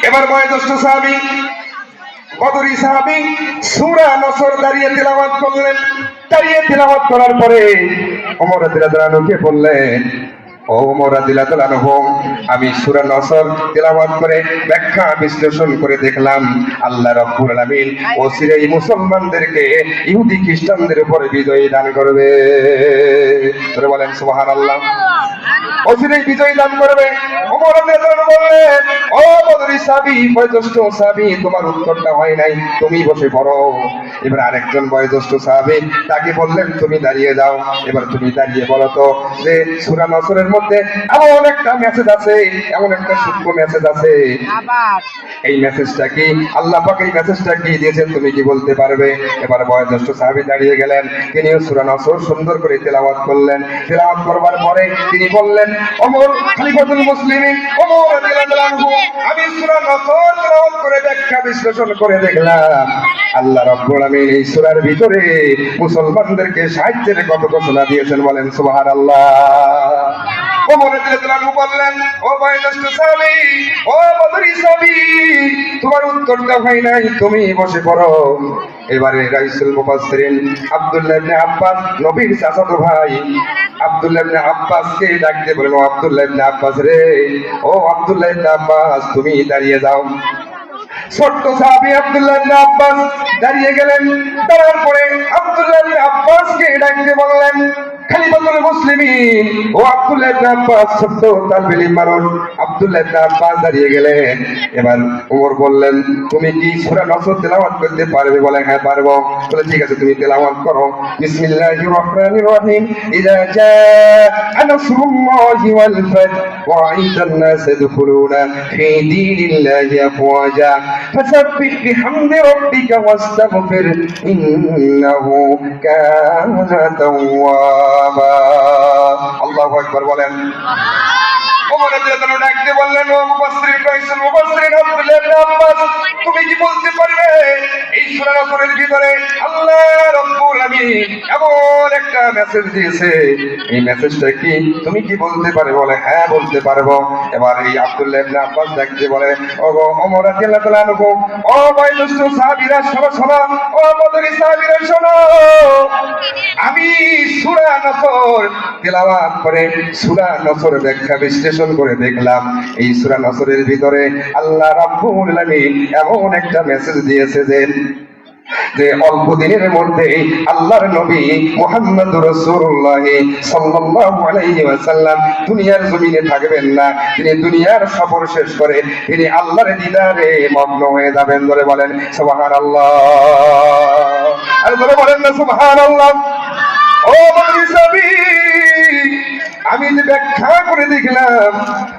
এবার বয়োজ্যেষ্ঠ সাহাবী বদরি সাহাবী সূরা নসর দাঁড়িয়ে তিলাওয়াত করলেন। দাঁড়িয়ে তিলাওয়াত করার পরে ওমর রাদিয়াল্লাহু আনহুকে বললেন, ও ওমর রাদিয়াল্লাহু আনহু, আমি সূরা নসর তিলাওয়াত করে ব্যাখ্যা বিশ্লেষণ করে দেখলাম আল্লাহ রাব্বুল আলামিন অচিরেই মুসলমানদেরকে ইহুদি খ্রিস্টানদের উপরে বিজয় দান করবে। তোরে বলেন সুবহানাল্লাহ। অচিরেই বিজয় দান করবে। ওমর রাদিয়াল্লাহু আনহু বললেন, ও বদরি সাহাবী, বয়োজ্যেষ্ঠ সাহাবী, তোমার উত্তরটা হয় নাই, তুমি বসে পড়ো। এবার আরেকজন বয়োজ্যেষ্ঠ সাহাবী তাকে বললেন, তুমি দাঁড়িয়ে যাও। এবার তুমি দাঁড়িয়ে বলো তো যে সূরা নসরের মধ্যে এমন একটা মেসেজ আছে, এমন একটা সূক্ষ্ম মেসেজ আছে, এই মেসেজটা কি? আল্লাহ পাক এই মেসেজটা কি দিয়েছেন, তুমি কি বলতে পারবে? এবার বয়োজ্যেষ্ঠ সাহাবী দাঁড়িয়ে গেলেন, তিনি সূরা নসর সুন্দর করে তেলাওয়াত করলেন। তেলাওয়াত করবার পরে তিনি বললেন, ওমর খলিফাতুল মুসলিমিন ওমর রাদিয়াল্লাহু আনহু, আমি সূরা নসর তেলাওয়াত করে ব্যাখ্যা বিশ্লেষণ করে দেখলাম আল্লাহ রাব্বুল আলামিন এই সূরার ভিতরে মুসলমানদেরকে সাহায্যের কথা ঘোষণা দিয়েছেন। বলেন সুবহানাল্লাহ। ওমর রাদিয়াল্লাহু আনহু বললেন, ও বয়োজ্যেষ্ঠ সাহাবী, ও বদরি সাহাবী, তোমার উত্তরটা হয় নাই, তুমি বসে পড়ো। এবারে রাইসুল মুফাসসিরিন আব্দুল্লাহ ইবনে আব্বাস, নবীর চাচাতো ভাই আব্দুল্লাহ ইবনে আব্বাসকে ডাকতে বলেন, ও আব্দুল্লাহ ইবনে আব্বাস রে, ও আব্দুল্লাহ ইবনে আব্বাস, তুমি দাঁড়িয়ে যাও। ছোট্ট সাহাবী আব্দুল্লাহ ইবনে আব্বাস দাঁড়িয়ে গেলেন। দাঁড়ার পরে আব্দুল্লাহ ইবনে আব্বাসকে ডাকতে বললেন, খলিফাতুল মুসলিমিন, ও আব্দুল্লাহ ইবনে আব্বাস, ছোট্ট তালবেল মানুষ আব্দুল্লাহ ইবনে আব্বাস দাঁড়িয়ে গেলেন। এবার ওমর বললেন, তুমি কি সূরা নসর তেলাওয়াত করতে পারবে? বলে, হ্যাঁ পারবো। বলে, ঠিক আছে, তুমি তেলাওয়াত করো। বিসমিল্লাহির রহমানির রহিম, ইযা জাআ নাসরুল্লাহি ওয়াল ফাত ওয়া রাআইতান নাস ইয়াদখুলুনা ফি দীনিল্লাহি আফওয়াজা ফাসাব্বিহ বিহামদি রাব্বিকা ওয়াস্তাগফির ইন্নাহু কানা তাওয়াবা। আল্লাহু আকবার বলেন। ওমর রাদিয়াল্লাহু আনহু ডাকতে বললেন, ও মুফাসসিরিন, রাইসুল মুফাসসিরিন আব্দুল্লাহ ইবনে আব্বাস, তুমি কি বলতে পারবে এই সূরা নসরের ভিতরে আল্লাহ রাব্বুল আলামিন এমন একটা মেসেজ দিয়েছে, এই মেসেজটা কি? তুমি কি বলতে পারবে? বলে, হ্যাঁ বলতে পারবো। এবার এই আব্দুল্লাহ ইবনে আব্বাস ডাকতে বলে, ও ওমর রাদিয়াল্লাহু আনহু, ও বয়োজ্যেষ্ঠ সাহাবীরা শোনো, শোনো, ও বদরি সাহাবীরা শোনো, আমি সূরা নসর তেলাওয়াত করে সূরা নসর ব্যাখ্যা বিশ্লেষণ করে দেখলাম এই সূরা নসরের ভিতরে আল্লাহ রাব্বুল আলামিন এমন একটা মেসেজ দিয়েছে যে অল্প দিনের মধ্যে আল্লাহর নবী মুহাম্মদুর রাসূলুল্লাহ সাল্লাল্লাহু আলাইহি ওয়াসাল্লাম দুনিয়ার জমিনে থাকবেন না, তিনি দুনিয়ার সফর শেষ করে তিনি আল্লাহর দিদারে মগ্ন হয়ে যাবেন। ধরে বলেন সুবহানাল্লাহ। আর ধরে বলেন না সুবহানাল্লাহ। ও বদরি সাহাবী, আমি যে ব্যাখ্যা করে দেখলাম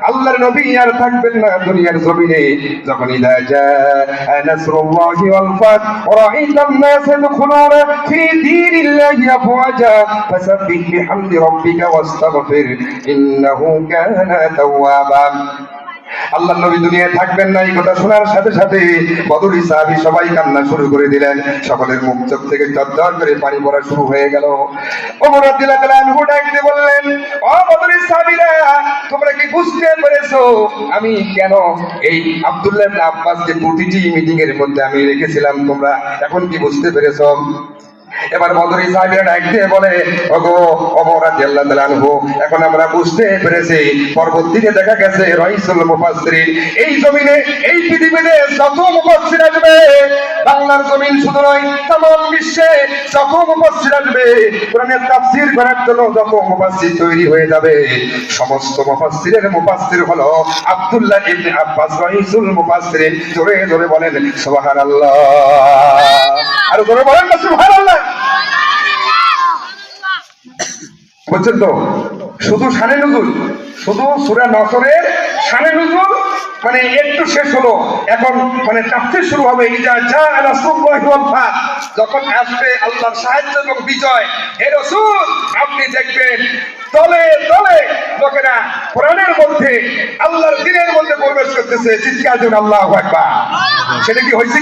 আল্লাহর নবী আর থাকবেন না দুনিয়ার জমিনে। যখন ইযা জাআ নাসরুল্লাহি ওয়াল ফাত ওয়া রাআইতান নাস ইয়াদখুলুনা ফি দীনিল্লাহি আফওয়াজা ফাসাব্বিহ বিহামদি রাব্বিকা ওয়াস্তাগফির ইন্নাহু কানা তাওয়াবা। আল্লাহ নবী দুনিয়ায় থাকবেন না, এই কথা শোনার সাথে সাথে বদরি সাহাবী সবাই কান্না শুরু করে দিলেন। সকলের মুখ চোখ থেকে ঝরঝর করে পানি পড়া শুরু হয়ে গেল। ওমর রাদিয়াল্লাহু আনহু ডাকতে বললেন, ও বদরি সাহাবীরা, তোমরা কি বুঝতে পেরেছো আমি কেন এই আব্দুল্লাহ ইবনে আব্বাসকে প্রতিটি মিটিং এর মধ্যে আমি রেখেছিলাম? তোমরা এখন কি বুঝতে পেরেছো? এবার বদরি সাহাবীরা ডাক দিয়ে বলে, ওগো ওমর রাদিয়াল্লাহু আনহু, এখন আমরা বুঝতে পেরেছি। পরবর্তীতে দেখা গেছে রাইসুল মুফাসসিরিন, এই জমিনে এই পৃথিবীতে যত মুফাসসির আসবে, বাংলার জমিন শুধু নয় तमाम বিশ্বে যত মুফাসসির আসবে, কোরআনের তাফসীর করার জন্য যত মুফাসসির তৈরি হয়ে যাবে, সমস্ত মুফাসসিরের মুফাসসির হলো আব্দুল্লাহ ইবনে আব্বাস রাইসুল মুফাসসিরিন। জোরে জোরে বলেন সুবহানাল্লাহ। আর জোরে বলেন না সুবহানাল্লাহ। বুঝছেন তো? শুধু শানে নুজুল, শুধু সূরা নসরের শানে নুজুল মানে একটু শেষ হলো, এখন মানে তাফসীর শুরু হবে। ইজা জাআ নাসরুল্লাহি ওয়াল ফাত, যখন আসবে আল্লাহর সাহায্য এবং বিজয়, হে রাসূল আপনি দেখবেন দলে দলে লোকেরা কোরআনের মধ্যে আল্লাহর দ্বীনের মধ্যে প্রবেশ করতেছে। চিৎকার দিন আল্লাহু আকবার। সেটা কি হয়েছে?